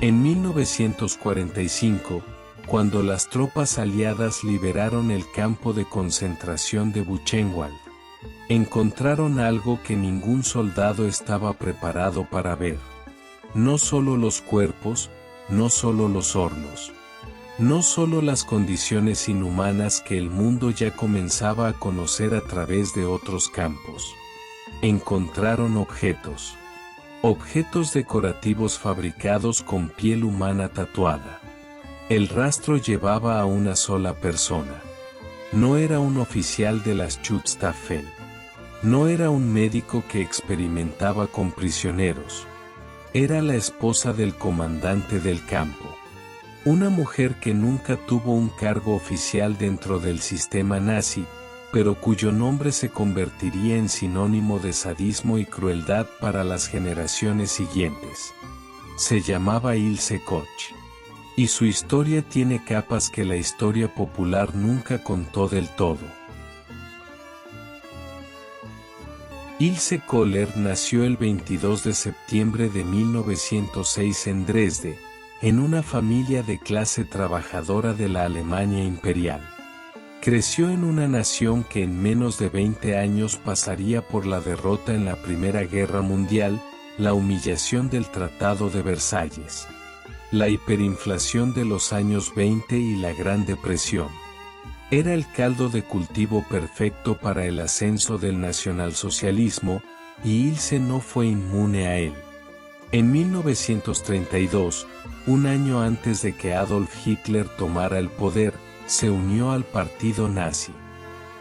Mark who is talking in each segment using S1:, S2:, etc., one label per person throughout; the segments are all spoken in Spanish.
S1: En 1945, cuando las tropas aliadas liberaron el campo de concentración de Buchenwald, encontraron algo que ningún soldado estaba preparado para ver. No solo los cuerpos, no solo los hornos, no solo las condiciones inhumanas que el mundo ya comenzaba a conocer a través de otros campos. Encontraron objetos decorativos fabricados con piel humana tatuada. El rastro llevaba a una sola persona. No era un oficial de las Schutzstaffel. No era un médico que experimentaba con prisioneros. Era la esposa del comandante del campo. Una mujer que nunca tuvo un cargo oficial dentro del sistema nazi, pero cuyo nombre se convertiría en sinónimo de sadismo y crueldad para las generaciones siguientes. Se llamaba Ilse Koch. Y su historia tiene capas que la historia popular nunca contó del todo. Ilse Kohler nació el 22 de septiembre de 1906 en Dresde, en una familia de clase trabajadora de la Alemania imperial. Creció en una nación que en menos de 20 años pasaría por la derrota en la Primera Guerra Mundial, la humillación del Tratado de Versalles, la hiperinflación de los años 20 y la Gran Depresión. Era el caldo de cultivo perfecto para el ascenso del nacionalsocialismo, y Ilse no fue inmune a él. En 1932, un año antes de que Adolf Hitler tomara el poder, se unió al partido nazi.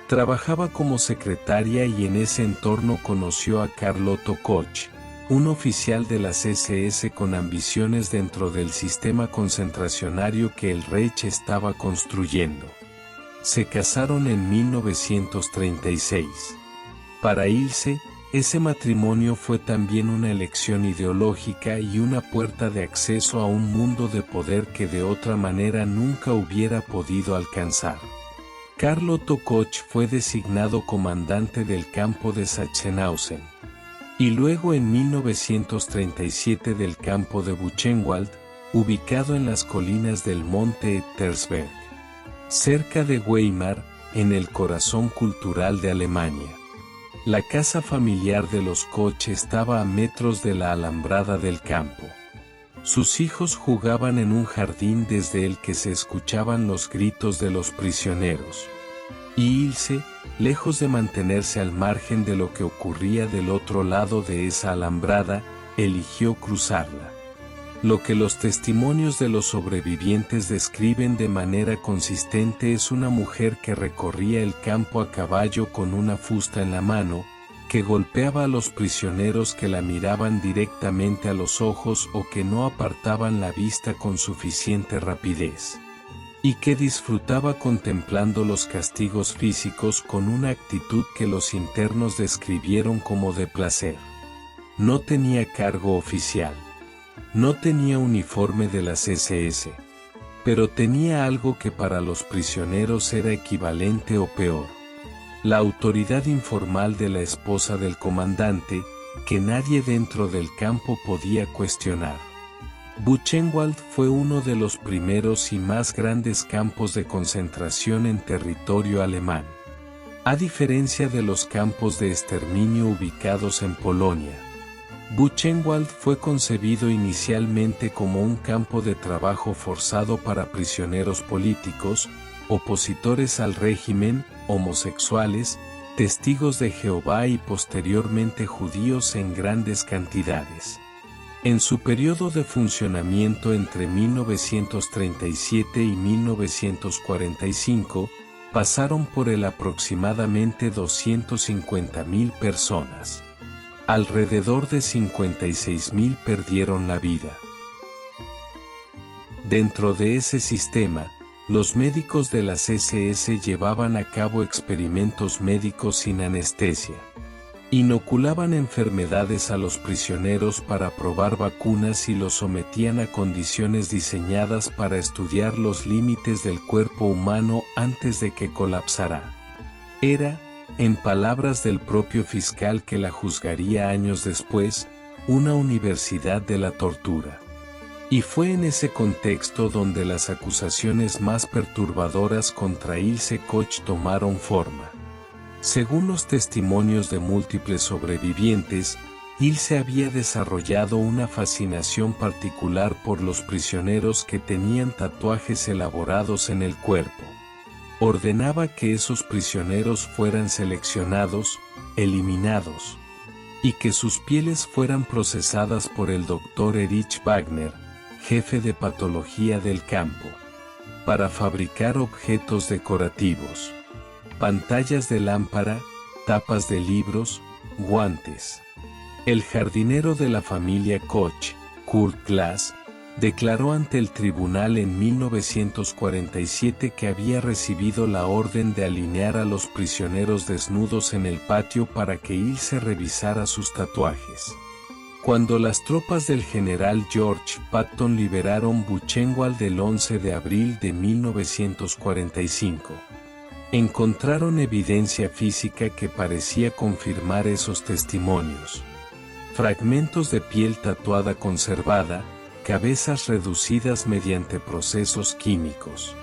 S1: Trabajaba como secretaria y en ese entorno conoció a Karl Otto Koch, un oficial de las SS con ambiciones dentro del sistema concentracionario que el Reich estaba construyendo. Se casaron en 1936. Para Ilse, ese matrimonio fue también una elección ideológica y una puerta de acceso a un mundo de poder que de otra manera nunca hubiera podido alcanzar. Karl Otto Koch fue designado comandante del campo de Sachsenhausen, y luego en 1937 del campo de Buchenwald, ubicado en las colinas del monte Ettersberg, cerca de Weimar, en el corazón cultural de Alemania. La casa familiar de los Koch estaba a metros de la alambrada del campo. Sus hijos jugaban en un jardín desde el que se escuchaban los gritos de los prisioneros. Y Ilse, lejos de mantenerse al margen de lo que ocurría del otro lado de esa alambrada, eligió cruzarla. Lo que los testimonios de los sobrevivientes describen de manera consistente es una mujer que recorría el campo a caballo con una fusta en la mano, que golpeaba a los prisioneros que la miraban directamente a los ojos o que no apartaban la vista con suficiente rapidez, y que disfrutaba contemplando los castigos físicos con una actitud que los internos describieron como de placer. No tenía cargo oficial. No tenía uniforme de las SS, pero tenía algo que para los prisioneros era equivalente o peor: la autoridad informal de la esposa del comandante, que nadie dentro del campo podía cuestionar. Buchenwald fue uno de los primeros y más grandes campos de concentración en territorio alemán. A diferencia de los campos de exterminio ubicados en Polonia, Buchenwald fue concebido inicialmente como un campo de trabajo forzado para prisioneros políticos, opositores al régimen, homosexuales, testigos de Jehová y posteriormente judíos en grandes cantidades. En su periodo de funcionamiento entre 1937 y 1945, pasaron por él aproximadamente 250.000 personas. Alrededor de 56.000 perdieron la vida. Dentro de ese sistema, los médicos de las SS llevaban a cabo experimentos médicos sin anestesia. Inoculaban enfermedades a los prisioneros para probar vacunas y los sometían a condiciones diseñadas para estudiar los límites del cuerpo humano antes de que colapsara. Era, en palabras del propio fiscal que la juzgaría años después, una universidad de la tortura. Y fue en ese contexto donde las acusaciones más perturbadoras contra Ilse Koch tomaron forma. Según los testimonios de múltiples sobrevivientes, Ilse había desarrollado una fascinación particular por los prisioneros que tenían tatuajes elaborados en el cuerpo. Ordenaba que esos prisioneros fueran seleccionados, eliminados, y que sus pieles fueran procesadas por el Dr. Erich Wagner, jefe de patología del campo, para fabricar objetos decorativos, pantallas de lámpara, tapas de libros, guantes. El jardinero de la familia Koch, Kurt Glass, declaró ante el tribunal en 1947 que había recibido la orden de alinear a los prisioneros desnudos en el patio para que Ilse revisara sus tatuajes. Cuando las tropas del general George Patton liberaron Buchenwald el 11 de abril de 1945, encontraron evidencia física que parecía confirmar esos testimonios. Fragmentos de piel tatuada conservada, cabezas reducidas mediante procesos químicos,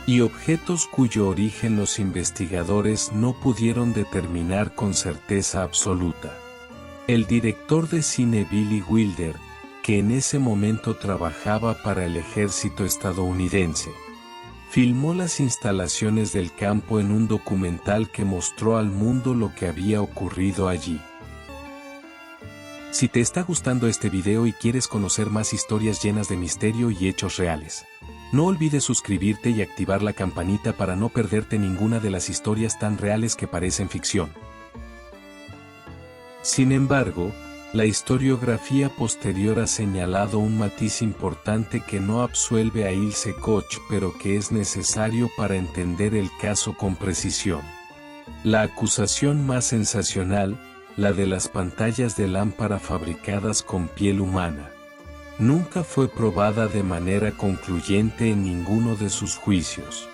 S1: y objetos cuyo origen los investigadores no pudieron determinar con certeza absoluta. El director de cine Billy Wilder, que en ese momento trabajaba para el ejército estadounidense, filmó las instalaciones del campo en un documental que mostró al mundo lo que había ocurrido allí. Si te está gustando este video y quieres conocer más historias llenas de misterio y hechos reales, no olvides suscribirte y activar la campanita para no perderte ninguna de las historias tan reales que parecen ficción. Sin embargo, la historiografía posterior ha señalado un matiz importante que no absuelve a Ilse Koch, pero que es necesario para entender el caso con precisión. La acusación más sensacional, la de las pantallas de lámpara fabricadas con piel humana, nunca fue probada de manera concluyente en ninguno de sus juicios.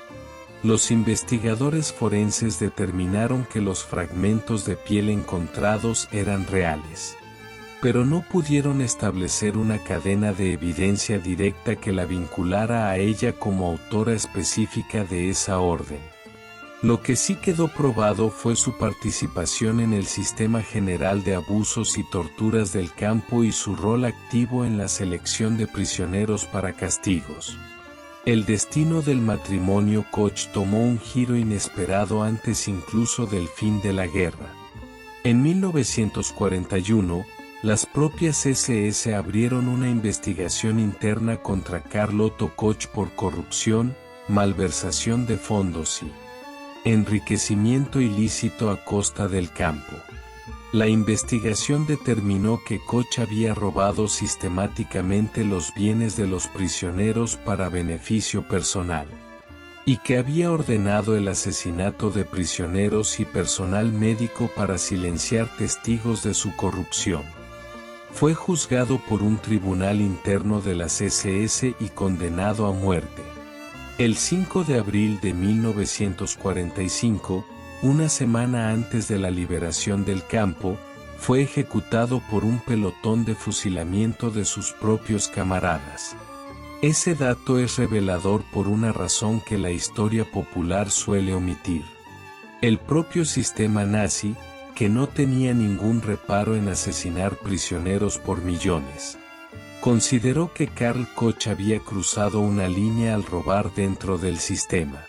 S1: Los investigadores forenses determinaron que los fragmentos de piel encontrados eran reales, pero no pudieron establecer una cadena de evidencia directa que la vinculara a ella como autora específica de esa orden. Lo que sí quedó probado fue su participación en el sistema general de abusos y torturas del campo y su rol activo en la selección de prisioneros para castigos. El destino del matrimonio Koch tomó un giro inesperado antes incluso del fin de la guerra. En 1941, las propias SS abrieron una investigación interna contra Karl Otto Koch por corrupción, malversación de fondos y enriquecimiento ilícito a costa del campo. La investigación determinó que Koch había robado sistemáticamente los bienes de los prisioneros para beneficio personal, y que había ordenado el asesinato de prisioneros y personal médico para silenciar testigos de su corrupción. Fue juzgado por un tribunal interno de las SS y condenado a muerte. El 5 de abril de 1945, una semana antes de la liberación del campo, fue ejecutado por un pelotón de fusilamiento de sus propios camaradas. Ese dato es revelador por una razón que la historia popular suele omitir. El propio sistema nazi, que no tenía ningún reparo en asesinar prisioneros por millones, consideró que Karl Koch había cruzado una línea al robar dentro del sistema.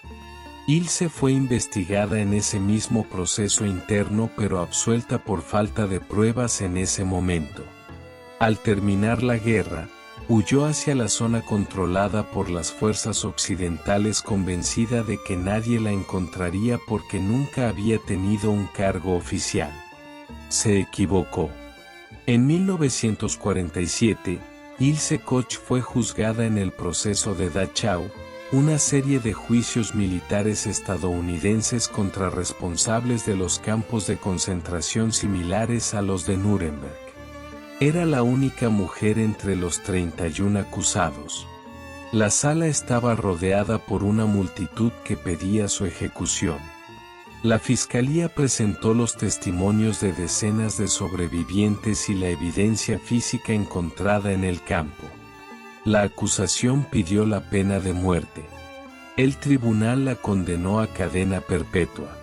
S1: Ilse fue investigada en ese mismo proceso interno pero absuelta por falta de pruebas en ese momento. Al terminar la guerra, huyó hacia la zona controlada por las fuerzas occidentales convencida de que nadie la encontraría porque nunca había tenido un cargo oficial. Se equivocó. En 1947, Ilse Koch fue juzgada en el proceso de Dachau, una serie de juicios militares estadounidenses contra responsables de los campos de concentración similares a los de Nuremberg. Era la única mujer entre los 31 acusados. La sala estaba rodeada por una multitud que pedía su ejecución. La fiscalía presentó los testimonios de decenas de sobrevivientes y la evidencia física encontrada en el campo. La acusación pidió la pena de muerte. El tribunal la condenó a cadena perpetua.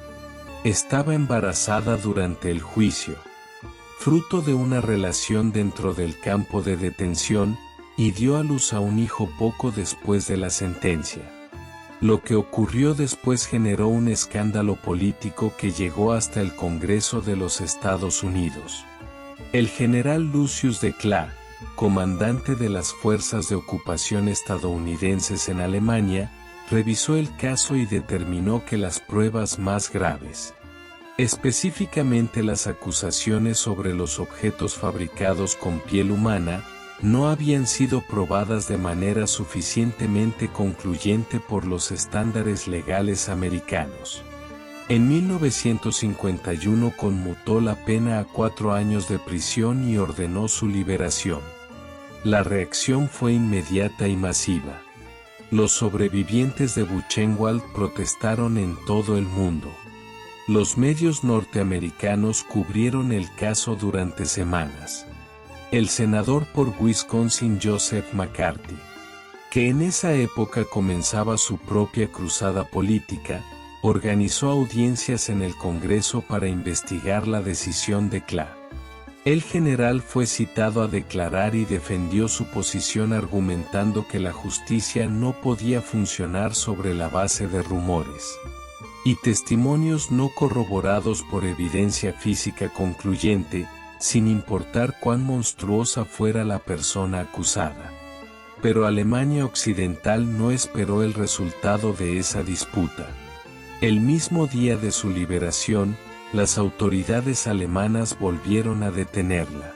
S1: Estaba embarazada durante el juicio, fruto de una relación dentro del campo de detención, y dio a luz a un hijo poco después de la sentencia. Lo que ocurrió después generó un escándalo político que llegó hasta el Congreso de los Estados Unidos. El general Lucius de Clay, comandante de las fuerzas de ocupación estadounidenses en Alemania, revisó el caso y determinó que las pruebas más graves, específicamente las acusaciones sobre los objetos fabricados con piel humana, no habían sido probadas de manera suficientemente concluyente por los estándares legales americanos. En 1951 conmutó la pena a 4 años de prisión y ordenó su liberación. La reacción fue inmediata y masiva. Los sobrevivientes de Buchenwald protestaron en todo el mundo. Los medios norteamericanos cubrieron el caso durante semanas. El senador por Wisconsin Joseph McCarthy, que en esa época comenzaba su propia cruzada política, organizó audiencias en el Congreso para investigar la decisión de Clay. El general fue citado a declarar y defendió su posición argumentando que la justicia no podía funcionar sobre la base de rumores y testimonios no corroborados por evidencia física concluyente, sin importar cuán monstruosa fuera la persona acusada. Pero Alemania Occidental no esperó el resultado de esa disputa. El mismo día de su liberación, las autoridades alemanas volvieron a detenerla.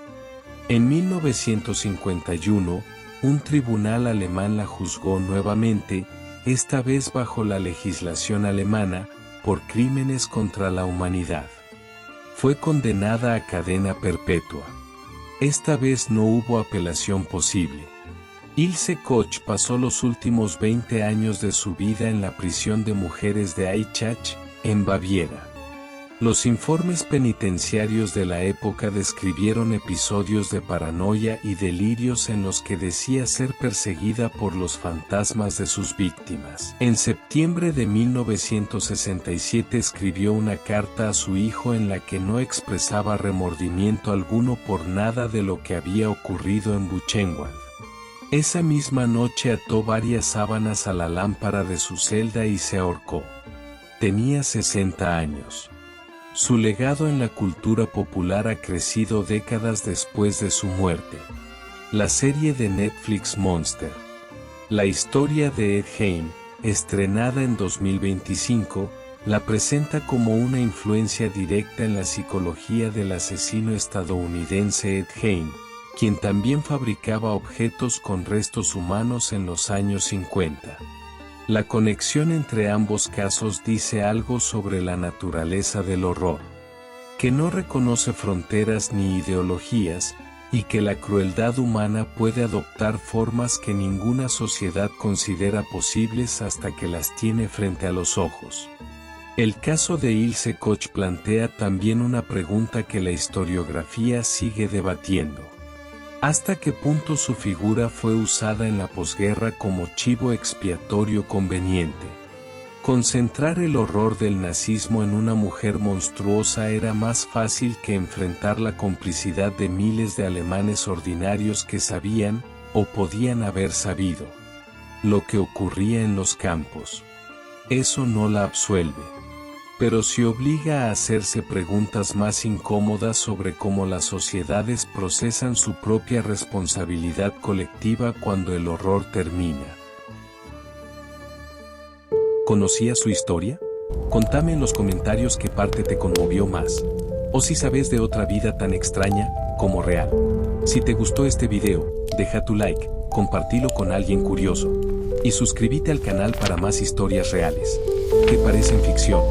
S1: En 1951, un tribunal alemán la juzgó nuevamente, esta vez bajo la legislación alemana, por crímenes contra la humanidad. Fue condenada a cadena perpetua. Esta vez no hubo apelación posible. Ilse Koch pasó los últimos 20 años de su vida en la prisión de mujeres de Eichach, en Baviera. Los informes penitenciarios de la época describieron episodios de paranoia y delirios en los que decía ser perseguida por los fantasmas de sus víctimas. En septiembre de 1967 escribió una carta a su hijo en la que no expresaba remordimiento alguno por nada de lo que había ocurrido en Buchenwald. Esa misma noche ató varias sábanas a la lámpara de su celda y se ahorcó. Tenía 60 años. Su legado en la cultura popular ha crecido décadas después de su muerte. La serie de Netflix Monster. La historia de Ed Gein, estrenada en 2025, la presenta como una influencia directa en la psicología del asesino estadounidense Ed Gein, quien también fabricaba objetos con restos humanos en los años 50. La conexión entre ambos casos dice algo sobre la naturaleza del horror, que no reconoce fronteras ni ideologías, y que la crueldad humana puede adoptar formas que ninguna sociedad considera posibles hasta que las tiene frente a los ojos. El caso de Ilse Koch plantea también una pregunta que la historiografía sigue debatiendo. ¿Hasta qué punto su figura fue usada en la posguerra como chivo expiatorio conveniente? Concentrar el horror del nazismo en una mujer monstruosa era más fácil que enfrentar la complicidad de miles de alemanes ordinarios que sabían, o podían haber sabido, lo que ocurría en los campos. Eso no la absuelve, pero sí obliga a hacerse preguntas más incómodas sobre cómo las sociedades procesan su propia responsabilidad colectiva cuando el horror termina. ¿Conocías su historia? Contame en los comentarios qué parte te conmovió más, o si sabes de otra vida tan extraña como real. Si te gustó este video, deja tu like, compartilo con alguien curioso, y suscríbete al canal para más historias reales, que parecen ficción.